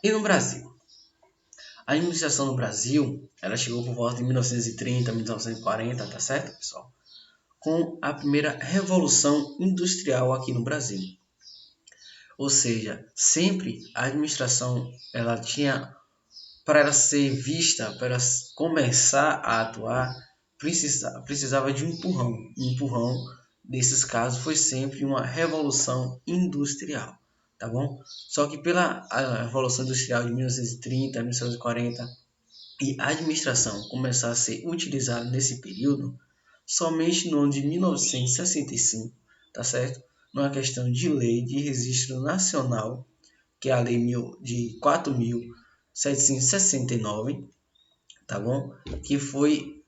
E no Brasil? A administração no Brasil, ela chegou por volta de 1930, 1940, tá certo, pessoal? Com a primeira revolução industrial aqui no Brasil. Ou seja, sempre a administração ela tinha, para ela ser vista, para ela começar a atuar, precisava de um empurrão. Um empurrão, nesses casos, foi sempre uma revolução industrial, tá bom? Só que pela a revolução industrial de 1930, 1940 e a administração começar a ser utilizada nesse período, somente no ano de 1965, tá certo? Numa questão de lei de registro nacional, que é a lei de 4.769, tá bom? Que foi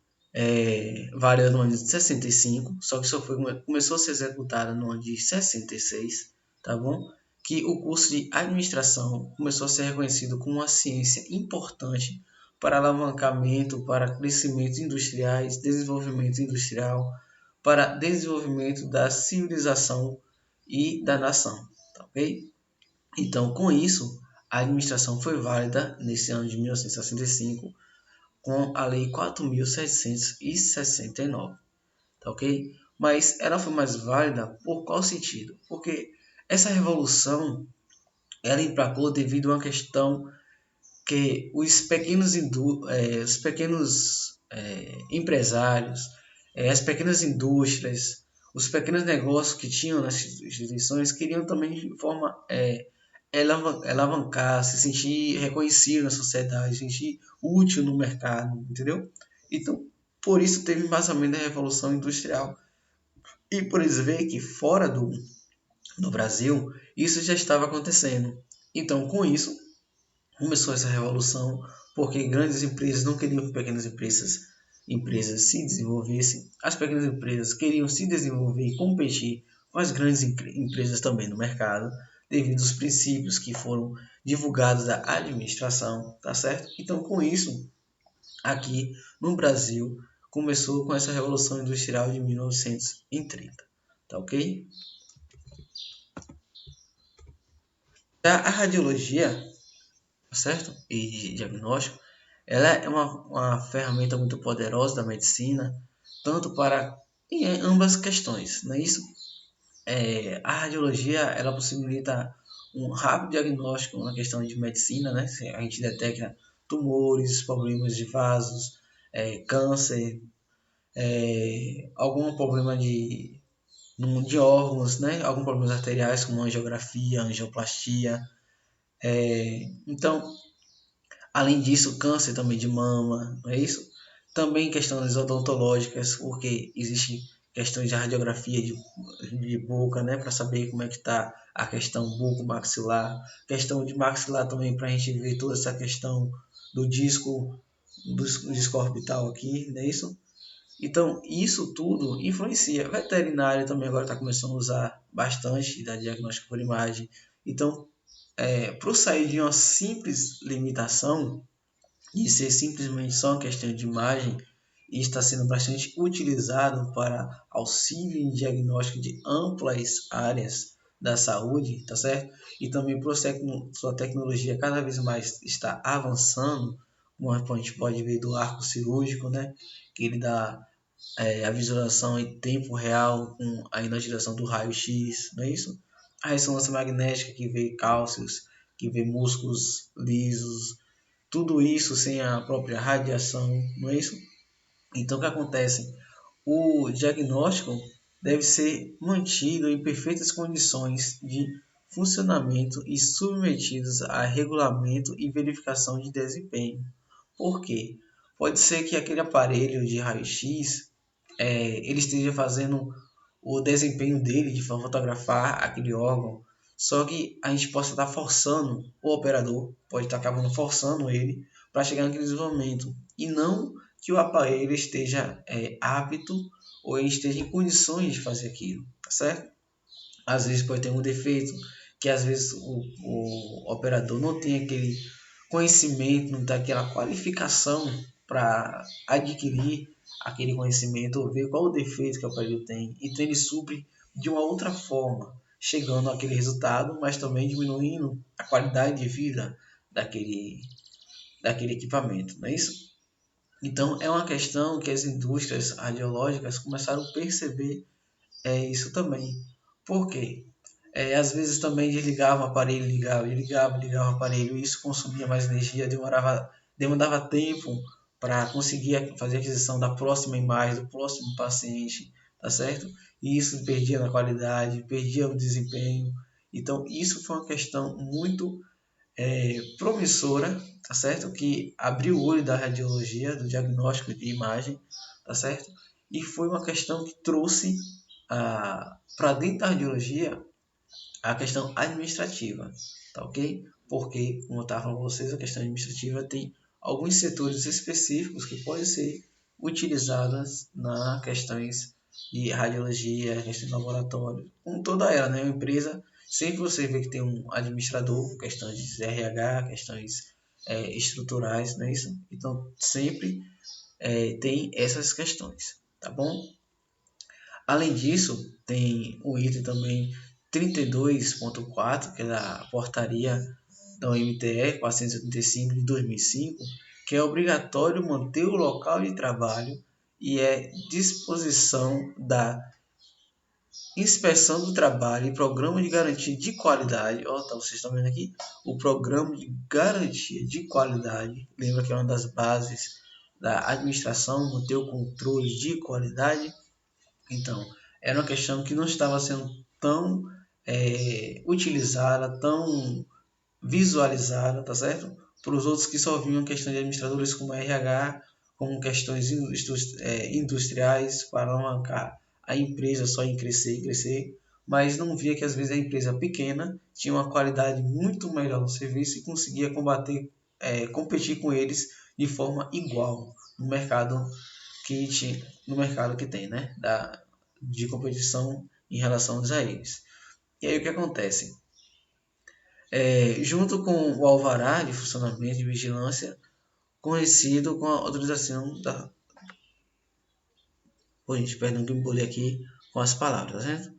variando no ano de 65, só que só começou a ser executada no ano de 66, tá bom? Que o curso de administração começou a ser reconhecido como uma ciência importante para alavancamento, para crescimento industriais, desenvolvimento industrial, para desenvolvimento da civilização e da nação, tá ok? Então, com isso, a administração foi válida nesse ano de 1965 com a Lei 4.769, tá ok? Mas ela foi mais válida por qual sentido? Porque essa revolução ela emplacou devido a uma questão que os pequenos empresários, as pequenas indústrias, os pequenos negócios que tinham nas instituições queriam também de forma alavancar, se sentir reconhecido na sociedade, se sentir útil no mercado, entendeu? Então, por isso teve embasamento da Revolução Industrial. E por isso ver que fora do Brasil, isso já estava acontecendo. Então, com isso, começou essa revolução, porque grandes empresas não queriam que pequenas empresas se desenvolvessem. As pequenas empresas queriam se desenvolver e competir com as grandes empresas também no mercado, devido aos princípios que foram divulgados da administração, tá certo? Então, com isso, aqui no Brasil, começou com essa revolução industrial de 1930, tá ok? Já a radiologia, certo? E de diagnóstico, ela é uma ferramenta muito poderosa da medicina, tanto para em ambas questões, não é isso? A radiologia ela possibilita um rápido diagnóstico na questão de medicina, né? A gente detecta tumores, problemas de vasos, câncer, algum problema de órgãos, né? Alguns problemas arteriais como angiografia, angioplastia. Então, além disso, câncer também de mama, não é isso? Também questões odontológicas, porque existe questões de radiografia de boca, né, para saber como é que está a questão buco-maxilar, questão de maxilar também para a gente ver toda essa questão do disco orbital aqui, não é isso? Então, isso tudo influencia. Veterinário também agora está começando a usar bastante da diagnóstico por imagem. Então, para sair de uma simples limitação, e ser simplesmente só uma questão de imagem, e está sendo bastante utilizado para auxílio em diagnóstico de amplas áreas da saúde, tá certo? E também por sua tecnologia cada vez mais está avançando, como a gente pode ver do arco cirúrgico, né? Que ele dá a visualização em tempo real com a inutilização do raio-x, não é isso? A ressonância magnética que vê cálcios, que vê músculos lisos, tudo isso sem a própria radiação, não é isso? Então, o que acontece? O diagnóstico deve ser mantido em perfeitas condições de funcionamento e submetidos a regulamento e verificação de desempenho. Por quê? Pode ser que aquele aparelho de raio-x ele esteja fazendo o desempenho dele de fotografar aquele órgão, só que a gente possa estar forçando o operador, pode estar acabando forçando ele para chegar naquele desenvolvimento, e não que o aparelho esteja apto ou ele esteja em condições de fazer aquilo, tá certo? Às vezes pode ter um defeito, que às vezes o operador não tem aquele conhecimento, não tem aquela qualificação para adquirir aquele conhecimento, ou ver qual o defeito que o aparelho tem, então ele supre de uma outra forma, chegando àquele resultado, mas também diminuindo a qualidade de vida daquele, daquele equipamento, não é isso? Então, é uma questão que as indústrias radiológicas começaram a perceber isso também. Por quê? Às vezes também desligava o aparelho, ligava o aparelho, e isso consumia mais energia, demandava tempo para conseguir fazer a aquisição da próxima imagem, do próximo paciente, tá certo? E isso perdia na qualidade, perdia o desempenho. Então, isso foi uma questão muito promissora, tá certo? Que abriu o olho da radiologia, do diagnóstico de imagem, tá certo? E foi uma questão que trouxe para dentro da radiologia a questão administrativa, tá ok? Porque, como eu estava falando para vocês, a questão administrativa tem alguns setores específicos que podem ser utilizadas nas questões de radiologia, questão de laboratório, como toda ela, né? Uma empresa, sempre você vê que tem um administrador, questões de RH, questões estruturais, não é isso? Então, sempre tem essas questões, tá bom? Além disso, tem o item também 32.4, que é da portaria da OMTE 435 de 2005, que é obrigatório manter o local de trabalho e é disposição da inspeção do trabalho e programa de garantia de qualidade. Ó, tá, vocês estão vendo aqui o programa de garantia de qualidade. Lembra que é uma das bases da administração, manter o controle de qualidade. Então, era uma questão que não estava sendo tão utilizada, tão visualizada, tá certo? Para os outros que só viam questões de administradores como RH, como questões industriais, para alavancar a empresa só em crescer e crescer, mas não via que às vezes a empresa pequena tinha uma qualidade muito melhor no serviço e conseguia competir com eles de forma igual no mercado no mercado que tem, né? De competição em relação a eles. E aí o que acontece? Junto com o alvará de funcionamento e vigilância, conhecido com a autorização da... Pô, gente, perdão que eu me bolei aqui com as palavras, tá certo?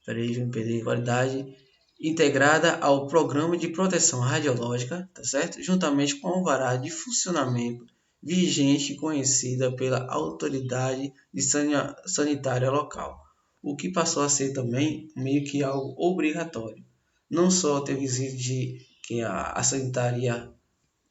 Peraí, eu me perdi. Qualidade integrada ao Programa de Proteção Radiológica, tá certo? Juntamente com o alvará de funcionamento vigente conhecida pela autoridade sanitária local, o que passou a ser também meio que algo obrigatório. Não só ter visita de que a sanitária,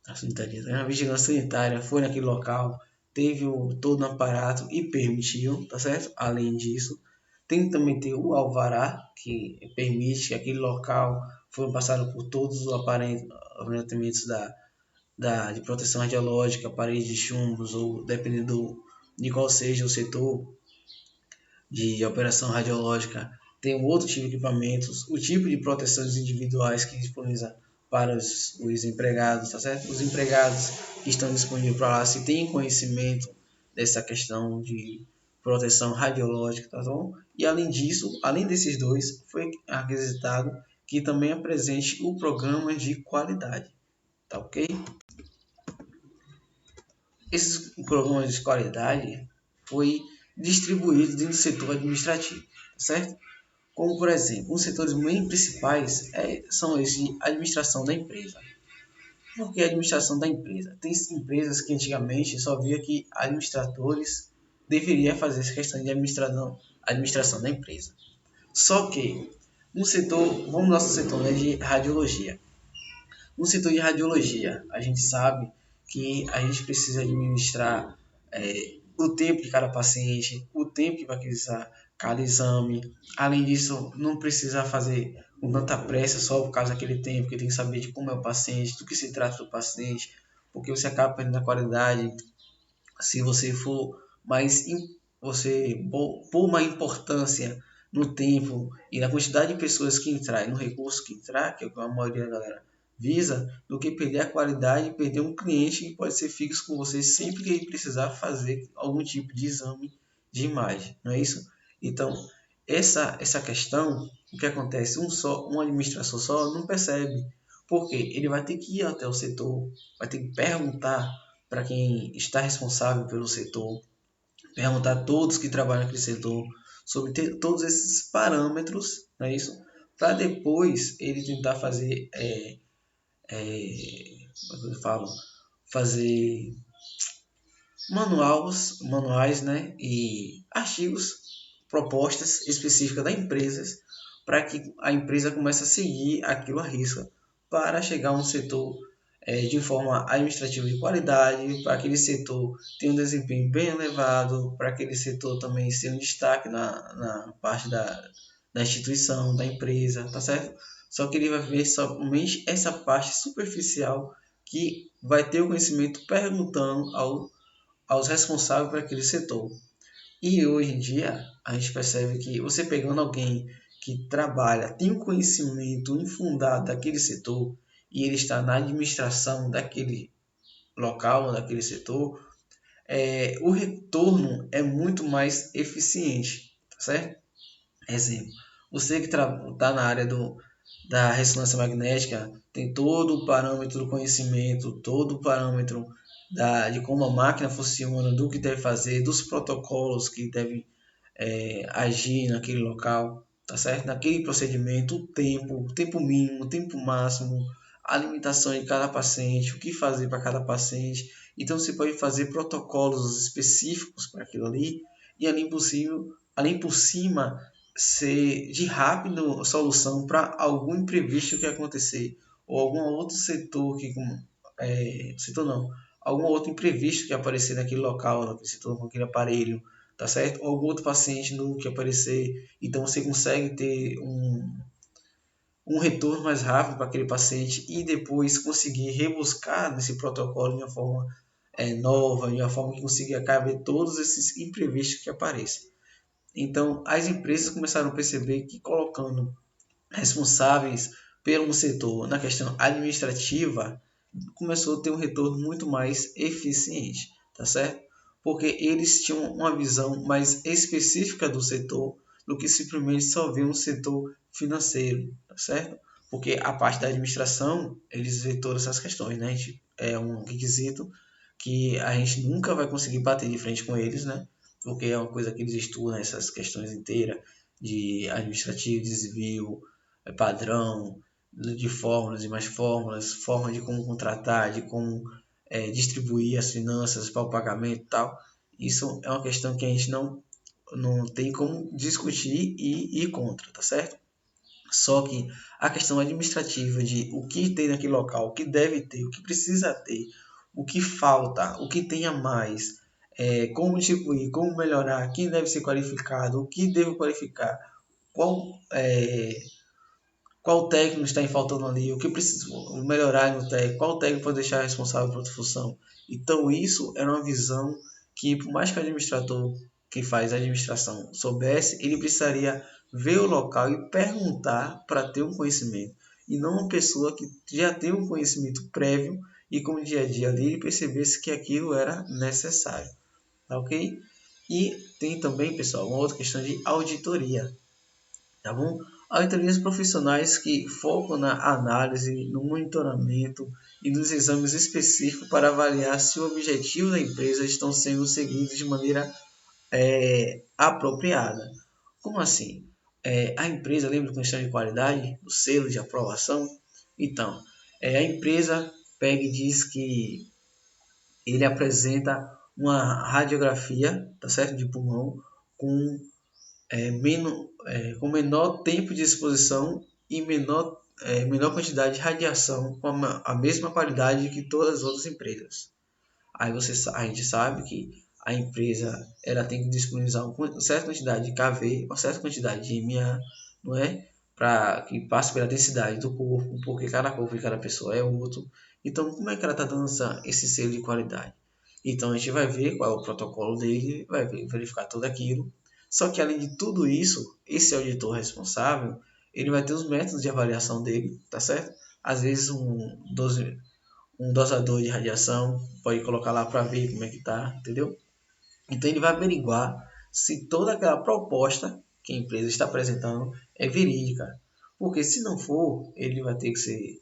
a vigilância sanitária foi naquele local, teve todo um aparato e permitiu, tá certo? Além disso, tem que também ter o alvará, que permite que aquele local foi passado por todos os aparelhamentos de proteção radiológica, parede de chumbos, ou dependendo de qual seja o setor de operação radiológica, tem um outro tipo de equipamentos, o tipo de proteções individuais que disponibiliza para os empregados, tá certo? Os empregados que estão disponíveis para lá, se têm conhecimento dessa questão de proteção radiológica, tá bom? E além disso, além desses dois, foi requisitado que também apresente o programa de qualidade, tá ok? Esses programas de qualidade foi distribuído dentro do setor administrativo, certo? Como, por exemplo, os setores bem principais são esses de administração da empresa. Por que administração da empresa? Tem empresas que antigamente só via que administradores deveriam fazer essa questão de administração da empresa. Só que no setor, vamos no nosso setor, né, de radiologia. No setor de radiologia, a gente sabe que a gente precisa administrar o tempo de cada paciente, o tempo que vai realizar cada exame. Além disso, não precisa fazer com tanta pressa só por causa daquele tempo, porque tem que saber de como é o paciente, do que se trata do paciente, porque você acaba perdendo a qualidade se você for mais você pôr uma importância no tempo e na quantidade de pessoas que entrar e no recurso que entrar, que é o que a maioria da galera visa, do que perder a qualidade e perder um cliente que pode ser fixo com você sempre que ele precisar fazer algum tipo de exame de imagem, não é isso? Então, essa questão, o que acontece? Um administrador só não percebe, porque ele vai ter que ir até o setor, vai ter que perguntar para quem está responsável pelo setor, perguntar a todos que trabalham naquele setor sobre todos esses parâmetros, não é isso? Para depois ele tentar fazer como é que eu falo? Fazer manuais, né, e artigos, propostas específicas da empresa para que a empresa comece a seguir aquilo à risca para chegar a um setor de forma administrativa de qualidade, para aquele setor ter um desempenho bem elevado, para aquele setor também ser um destaque na parte da instituição, da empresa, tá certo? Só que ele vai ver somente essa parte superficial que vai ter o conhecimento perguntando aos responsáveis por aquele setor. E hoje em dia, a gente percebe que você pegando alguém que trabalha, tem um conhecimento infundado daquele setor, e ele está na administração daquele local, daquele setor, o retorno é muito mais eficiente, tá certo? Exemplo, você que está na área da ressonância magnética, tem todo o parâmetro do conhecimento, todo o parâmetro de como a máquina funciona, do que deve fazer, dos protocolos que deve agir naquele local, tá certo? Naquele procedimento, o tempo mínimo, o tempo máximo, a limitação de cada paciente, o que fazer para cada paciente. Então você pode fazer protocolos específicos para aquilo ali e além por cima ser de rápida solução para algum imprevisto que acontecer ou algum outro setor setor não, algum outro imprevisto que aparecer naquele local, naquele setor, com aquele aparelho, tá certo? Ou algum outro paciente novo que aparecer, então você consegue ter um retorno mais rápido para aquele paciente e depois conseguir rebuscar nesse protocolo de uma forma nova, de uma forma que consiga caber todos esses imprevistos que aparecem. Então, as empresas começaram a perceber que colocando responsáveis pelo setor na questão administrativa, começou a ter um retorno muito mais eficiente, tá certo? Porque eles tinham uma visão mais específica do setor do que simplesmente só ver um setor financeiro, tá certo? Porque a parte da administração, eles vê todas essas questões, né? É um requisito que a gente nunca vai conseguir bater de frente com eles, né? Porque é uma coisa que eles estudam, essas questões inteiras de administrativo, desvio, padrão, de fórmulas e mais fórmulas, forma de como contratar, de como distribuir as finanças para o pagamento e tal. Isso é uma questão que a gente não tem como discutir e ir contra, tá certo? Só que a questão administrativa de o que tem naquele local, o que deve ter, o que precisa ter, o que falta, o que tem a mais, como distribuir, como melhorar, quem deve ser qualificado, o que devo qualificar, qual qual técnico está em faltando ali, o que preciso melhorar no técnico, qual técnico pode deixar responsável por outra função. Então isso era uma visão que, por mais que o administrador que faz a administração soubesse, ele precisaria ver o local e perguntar para ter um conhecimento. E não uma pessoa que já tem um conhecimento prévio e com o dia a dia ali ele percebesse que aquilo era necessário. Tá ok? E tem também, pessoal, uma outra questão de auditoria. Tá bom? Auditorias profissionais que focam na análise, no monitoramento e nos exames específicos para avaliar se o objetivo da empresa estão sendo seguidos de maneira apropriada. Como assim? A empresa, lembra da questão de qualidade, do selo de aprovação? Então, a empresa pega e diz que ele apresenta uma radiografia, tá certo, de pulmão com com menor tempo de exposição e menor quantidade de radiação com a mesma qualidade que todas as outras empresas. Aí a gente sabe que a empresa ela tem que disponibilizar uma certa quantidade de KV, uma certa quantidade de MA, não é? Para que passe pela densidade do corpo, porque cada corpo de cada pessoa é outro. Então, como é que ela está dando esse selo de qualidade? Então, a gente vai ver qual é o protocolo dele, vai verificar tudo aquilo. Só que, além de tudo isso, esse auditor responsável, ele vai ter os métodos de avaliação dele, tá certo? Às vezes, um dosador de radiação, pode colocar lá para ver como é que tá, entendeu? Então ele vai averiguar se toda aquela proposta que a empresa está apresentando é verídica. Porque se não for, ele vai ter que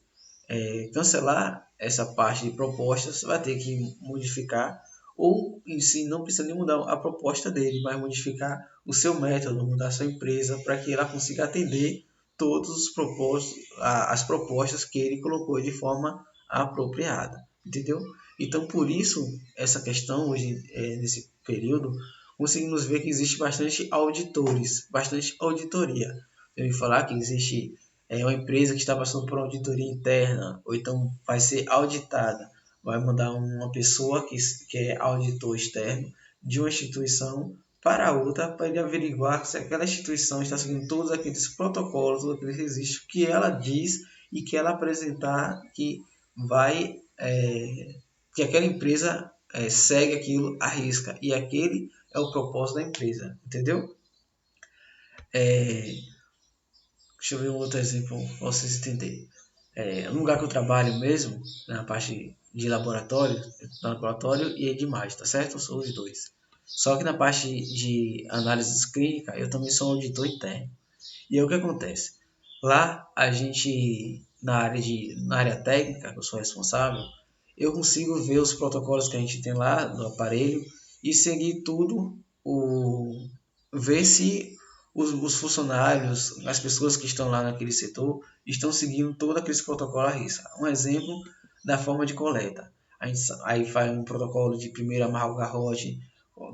cancelar essa parte de propostas, vai ter que modificar, ou em si não precisa nem mudar a proposta dele, mas modificar o seu método, mudar a sua empresa para que ela consiga atender todos os propósitos, as propostas que ele colocou de forma apropriada, entendeu? Então, por isso, essa questão hoje, nesse período, conseguimos ver que existe bastante auditores, bastante auditoria. Eu ia falar que existe uma empresa que está passando por auditoria interna, ou então vai ser auditada, vai mandar uma pessoa que é auditor externo de uma instituição para a outra para ele averiguar se aquela instituição está seguindo todos aqueles protocolos, todos aqueles registros que ela diz e que ela apresentar que vai que aquela empresa segue aquilo à risca e aquele é o propósito da empresa, entendeu? Deixa eu ver um outro exemplo para vocês entenderem. No lugar que eu trabalho mesmo, na parte de laboratório, e de imagem, tá certo? Eu sou os dois. Só que na parte de análise clínica, eu também sou auditor interno. E aí o que acontece? Lá a gente, na área técnica, que eu sou responsável, eu consigo ver os protocolos que a gente tem lá no aparelho e seguir tudo, ver se os funcionários, as pessoas que estão lá naquele setor, estão seguindo todo aquele protocolo à risca. Um exemplo da forma de coleta. A gente aí faz um protocolo de primeiro amarrar o garrote,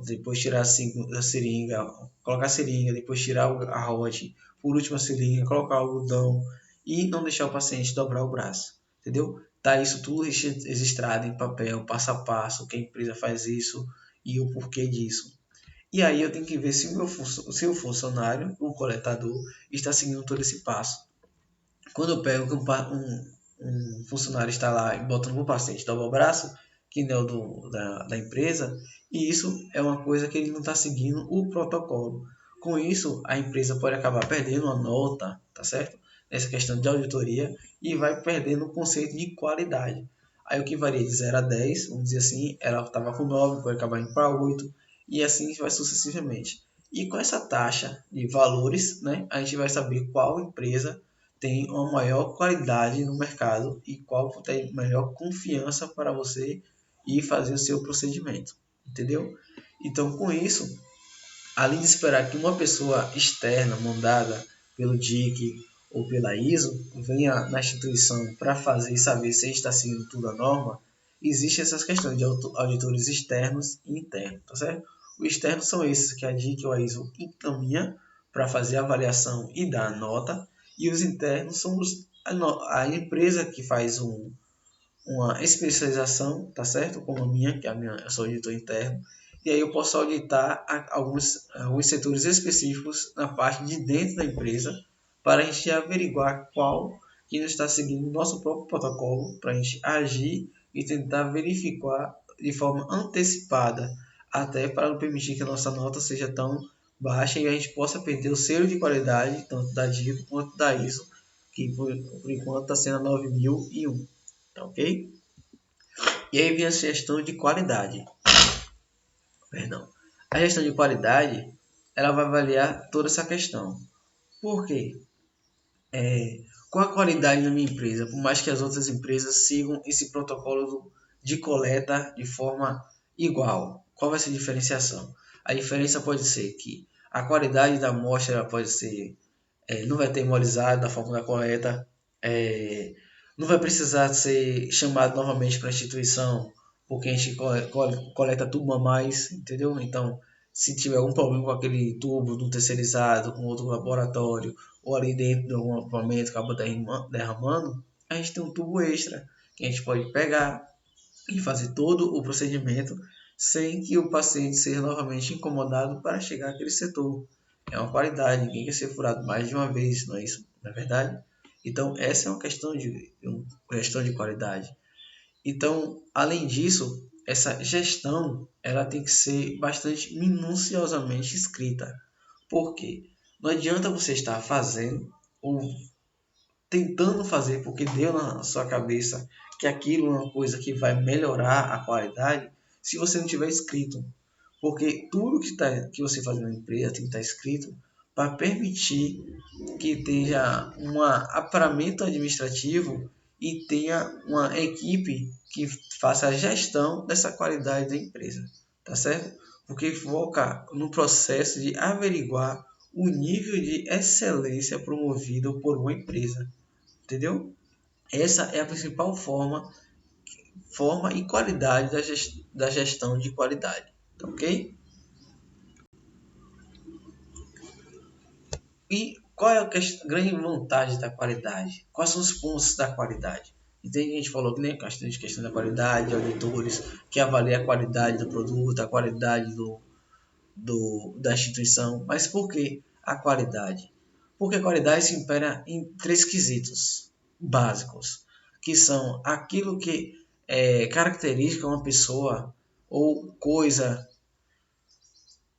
depois tirar a seringa, colocar a seringa, depois tirar a garrote, por último a seringa, colocar o algodão e não deixar o paciente dobrar o braço, entendeu? Tá isso tudo registrado em papel, passo a passo, que a empresa faz isso e o porquê disso. E aí eu tenho que ver se o funcionário, o coletador, está seguindo todo esse passo. Quando eu pego que um funcionário está lá e botando o paciente dobra o braço, que não é o da empresa, e isso é uma coisa que ele não está seguindo o protocolo. Com isso, a empresa pode acabar perdendo uma nota, tá certo? Nessa questão de auditoria, e vai perdendo o conceito de qualidade. Aí o que varia de 0 a 10, vamos dizer assim, ela estava com 9, pode acabar indo para 8, e assim vai sucessivamente. E com essa taxa de valores, né, a gente vai saber qual empresa tem uma maior qualidade no mercado e qual tem melhor confiança para você ir fazer o seu procedimento, entendeu? Então, com isso, além de esperar que uma pessoa externa mandada pelo DIC ou pela ISO venha na instituição para fazer e saber se está seguindo tudo a norma, existem essas questões de auditores externos e internos, tá certo? Os externos são esses que a DIC ou a ISO encaminha para fazer a avaliação e dar a nota, e os internos são a empresa que faz uma especialização, tá certo? Como a minha, eu sou auditor interno, e aí eu posso auditar alguns setores específicos na parte de dentro da empresa para a gente averiguar qual que não está seguindo o nosso próprio protocolo, para a gente agir e tentar verificar de forma antecipada, até para não permitir que a nossa nota seja tão baixa e a gente possa perder o selo de qualidade, tanto da DICO quanto da ISO, que por enquanto está sendo a 9001. Tá ok? E aí vem a gestão de qualidade. Perdão. A gestão de qualidade, ela vai avaliar toda essa questão. Por quê? Qual a qualidade da minha empresa? Por mais que as outras empresas sigam esse protocolo de coleta de forma igual. Qual vai ser a diferenciação? A diferença pode ser que a qualidade da amostra pode ser não vai ter hemolizado da forma da coleta, não vai precisar ser chamado novamente para a instituição, porque a gente coleta tubo a mais, entendeu? Então, se tiver algum problema com aquele tubo do terceirizado, com outro laboratório, ou ali dentro de algum equipamento que acaba derramando, a gente tem um tubo extra, que a gente pode pegar e fazer todo o procedimento sem que o paciente seja novamente incomodado para chegar àquele setor. É uma qualidade, ninguém quer ser furado mais de uma vez, não é isso? Não é verdade? Então, essa é uma questão de qualidade. Então, além disso, essa gestão ela tem que ser bastante minuciosamente escrita. Por quê? Não adianta você estar fazendo ou tentando fazer porque deu na sua cabeça que aquilo é uma coisa que vai melhorar a qualidade se você não tiver escrito. Porque tudo que você faz na empresa tem que estar escrito para permitir que tenha um aparamento administrativo e tenha uma equipe que faça a gestão dessa qualidade da empresa, tá certo? Porque foca no processo de averiguar o nível de excelência promovido por uma empresa, entendeu? Essa é a principal forma e qualidade da gestão de qualidade, tá ok? E qual é a grande vantagem da qualidade? Quais são os pontos da qualidade? Entende? A gente falou que nem questão da qualidade, auditores que avaliam a qualidade do produto, a qualidade da instituição. Mas por que a qualidade? Porque a qualidade se impera em três quesitos básicos, que são aquilo que caracteriza uma pessoa ou coisa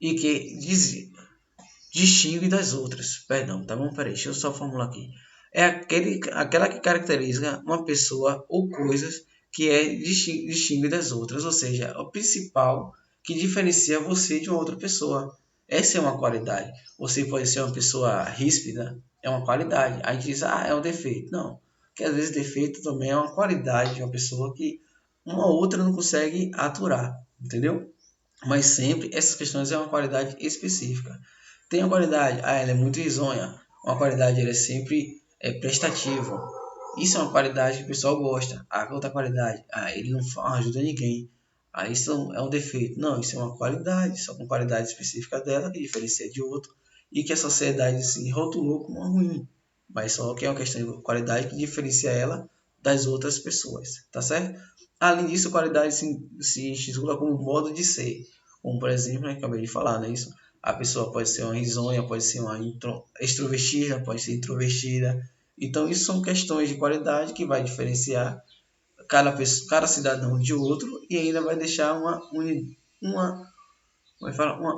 e que distingue das outras. Perdão, tá bom? Peraí, deixa eu só formular aqui. É aquela que caracteriza uma pessoa ou coisas que distingue das outras, ou seja, o principal que diferencia você de uma outra pessoa. Essa é uma qualidade. Você pode ser uma pessoa ríspida, é uma qualidade. Aí diz, é um defeito. Não, porque às vezes defeito também é uma qualidade de uma pessoa que uma outra não consegue aturar, entendeu? Mas sempre essas questões é uma qualidade específica. Tem a qualidade, ela é muito risonha. Uma qualidade, ela é sempre prestativa. Isso é uma qualidade que o pessoal gosta. A outra qualidade, ele não ajuda ninguém. Isso é um defeito. Não, isso é uma qualidade, só com qualidade específica dela que diferencia de outro e que a sociedade se rotulou como ruim. Mas só que é uma questão de qualidade que diferencia ela das outras pessoas, tá certo? Além disso, a qualidade se intitula como modo de ser. Como, por exemplo, eu acabei de falar, né? Isso, a pessoa pode ser uma risonha, pode ser uma extrovertida, pode ser introvertida. Então, isso são questões de qualidade que vai diferenciar cada cidadão de outro e ainda vai deixar uma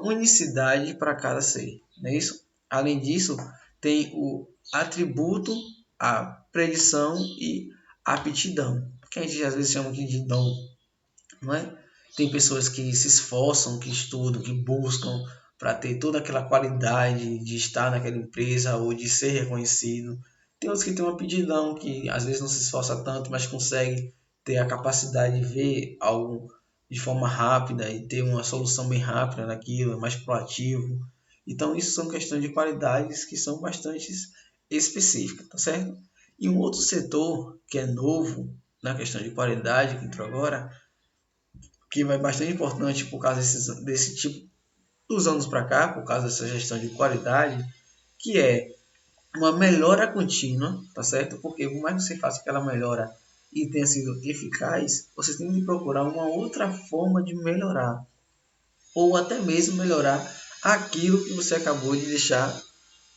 unicidade para cada ser. Não é isso? Além disso, tem o atributo, a predição e a aptidão, que a gente às vezes chama de dom, não é? Tem pessoas que se esforçam, que estudam, que buscam para ter toda aquela qualidade de estar naquela empresa ou de ser reconhecido. Tem outros que têm uma aptidão, que às vezes não se esforça tanto, mas consegue ter a capacidade de ver algo de forma rápida e ter uma solução bem rápida naquilo, é mais proativo. Então, isso são questões de qualidades que são bastante específicas, tá certo? E um outro setor que é novo na questão de qualidade, que entrou agora, que vai bastante importante por causa desse tipo dos anos para cá, por causa dessa gestão de qualidade, que é uma melhora contínua, tá certo? Porque por mais que você faça aquela melhora e tenha sido eficaz, você tem que procurar uma outra forma de melhorar, ou até mesmo melhorar aquilo que você acabou de deixar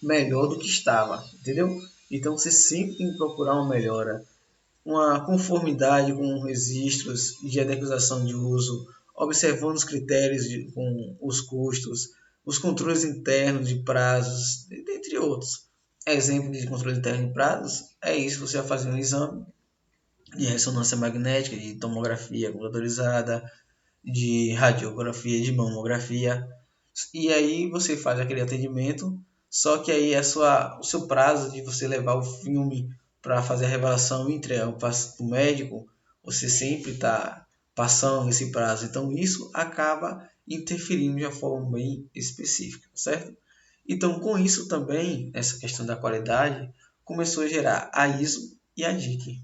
melhor do que estava, entendeu? Então você sempre tem que procurar uma melhora, uma conformidade com registros de adequação de uso, observando os critérios com os custos, os controles internos de prazos, entre outros. Exemplo de controle interno de prazos é isso: você vai fazer um exame de ressonância magnética, de tomografia computadorizada, de radiografia, de mamografia, e aí você faz aquele atendimento, só que aí o seu prazo de você levar o filme para fazer a revelação entre o médico, você sempre está passando esse prazo. Então isso acaba interferindo de uma forma bem específica, certo? Então com isso também, essa questão da qualidade começou a gerar a ISO e a DIC.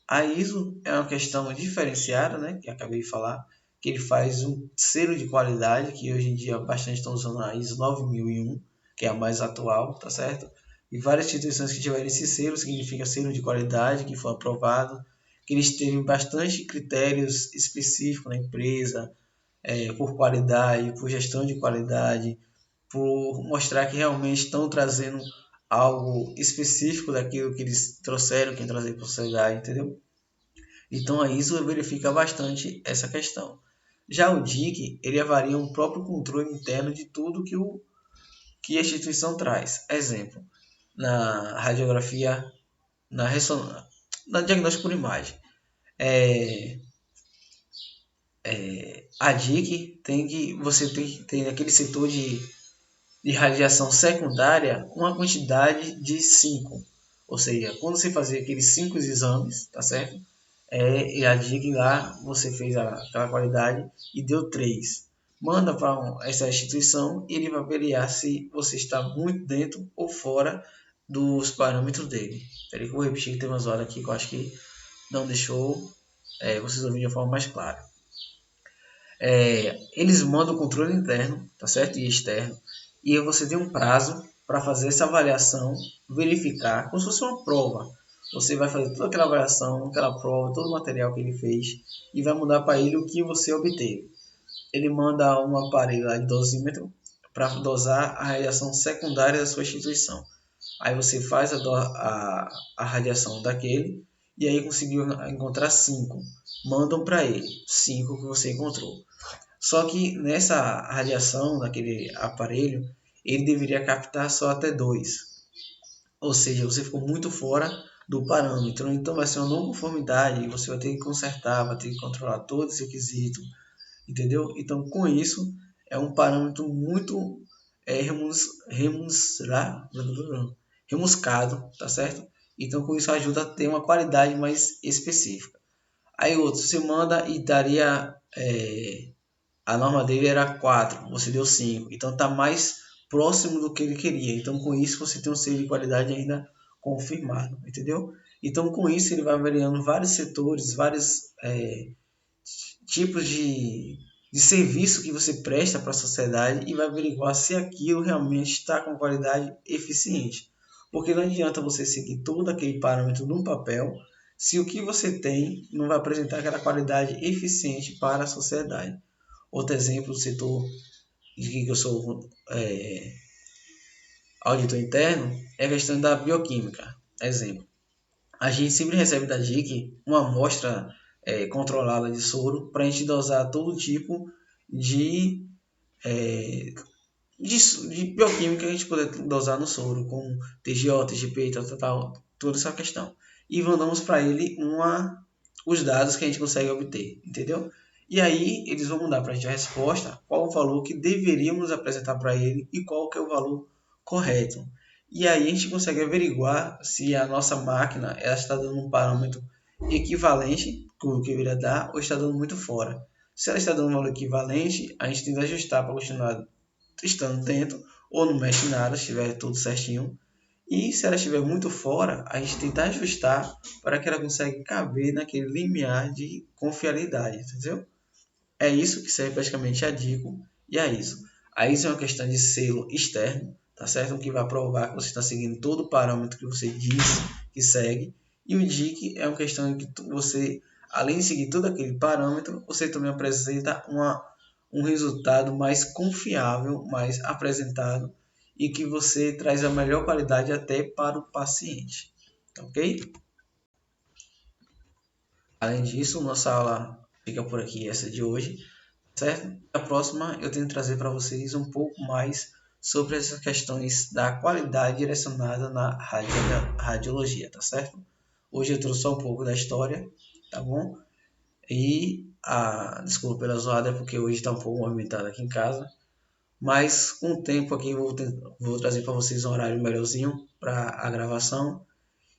A ISO é uma questão diferenciada, né, que acabei de falar, que ele faz um selo de qualidade, que hoje em dia bastante estão usando a ISO 9001, que é a mais atual, tá certo? E várias instituições que tiverem esse selo, significa selo de qualidade, que foi aprovado, que eles têm bastante critérios específicos na empresa, por qualidade, por gestão de qualidade, por mostrar que realmente estão trazendo algo específico daquilo que eles trouxeram, que trazer para a sociedade, entendeu? Então a ISO verifica bastante essa questão. Já o DIC, ele avalia um próprio controle interno de tudo que a instituição traz. Exemplo, na radiografia, na ressonância, na diagnóstico por imagem. A DIC você tem que ter naquele setor de radiação secundária uma quantidade de 5. Ou seja, quando você fazer aqueles 5 exames, tá certo? E a DIC lá você fez aquela qualidade e deu 3. manda para essa instituição e ele vai avaliar se você está muito dentro ou fora dos parâmetros dele. Peraí que eu vou repetir que tem umas horas aqui que eu acho que não deixou vocês ouvirem de uma forma mais clara. Eles mandam o controle interno, tá certo? E externo, e você tem um prazo para fazer essa avaliação, verificar, como se fosse uma prova. Você vai fazer toda aquela avaliação, aquela prova, todo o material que ele fez e vai mandar para ele o que você obteve. Ele manda um aparelho lá de dosímetro para dosar a radiação secundária da sua instituição. Aí você faz a radiação daquele e aí conseguiu encontrar 5. Mandam para ele 5 que você encontrou. Só que nessa radiação daquele aparelho, ele deveria captar só até 2. Ou seja, você ficou muito fora do parâmetro. Então vai ser uma não conformidade e você vai ter que consertar, vai ter que controlar todo esse quesito, entendeu? Então com isso é um parâmetro muito remuscado, tá certo? Então com isso ajuda a ter uma qualidade mais específica. Aí outro, você manda e daria a norma dele era 4, você deu 5, então está mais próximo do que ele queria. Então com isso você tem um selo de qualidade ainda confirmado, entendeu? Então com isso ele vai avaliando vários setores, vários tipos de serviço que você presta para a sociedade e vai averiguar se aquilo realmente está com qualidade eficiente. Porque não adianta você seguir todo aquele parâmetro num papel se o que você tem não vai apresentar aquela qualidade eficiente para a sociedade. Outro exemplo do setor de que eu sou auditor interno é a questão da bioquímica. Exemplo, a gente sempre recebe da DIC uma amostra controlada de soro para a gente dosar todo tipo de, de bioquímica que a gente poder dosar no soro, como TGO, TGP, toda essa questão. E mandamos para ele os dados que a gente consegue obter, entendeu? E aí eles vão mandar para a gente a resposta, qual o valor que deveríamos apresentar para ele e qual que é o valor correto. E aí a gente consegue averiguar se a nossa máquina ela está dando um parâmetro equivalente com o que deveria dar ou está dando muito fora. Se ela está dando um valor equivalente, a gente tem que ajustar para continuar estando dentro ou não mexe nada, se estiver tudo certinho. E se ela estiver muito fora, a gente tenta ajustar para que ela consiga caber naquele limiar de confiabilidade, entendeu? É isso que serve praticamente a DICO e a ISO. A ISO é uma questão de selo externo, tá certo? Que vai provar que você está seguindo todo o parâmetro que você diz que segue. E o DIC é uma questão que você, além de seguir todo aquele parâmetro, você também apresenta um resultado mais confiável, mais apresentado e que você traz a melhor qualidade até para o paciente, ok? Além disso, nossa aula fica por aqui, essa de hoje, certo? A próxima eu tento trazer para vocês um pouco mais sobre essas questões da qualidade direcionada na radiologia, tá certo? Hoje eu trouxe só um pouco da história, tá bom? E desculpa pela zoada, porque hoje está um pouco movimentado aqui em casa. Mas com o tempo aqui vou trazer para vocês um horário melhorzinho para a gravação.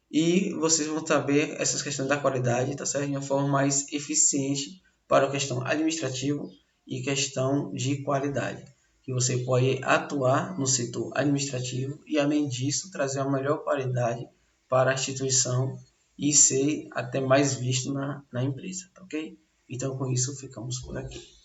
E vocês vão saber essas questões da qualidade, tá certo? De uma forma mais eficiente para a questão administrativa e questão de qualidade. Que você pode atuar no setor administrativo e, além disso, trazer uma melhor qualidade para a instituição e ser até mais visto na empresa, tá ok? Então, com isso, ficamos por aqui.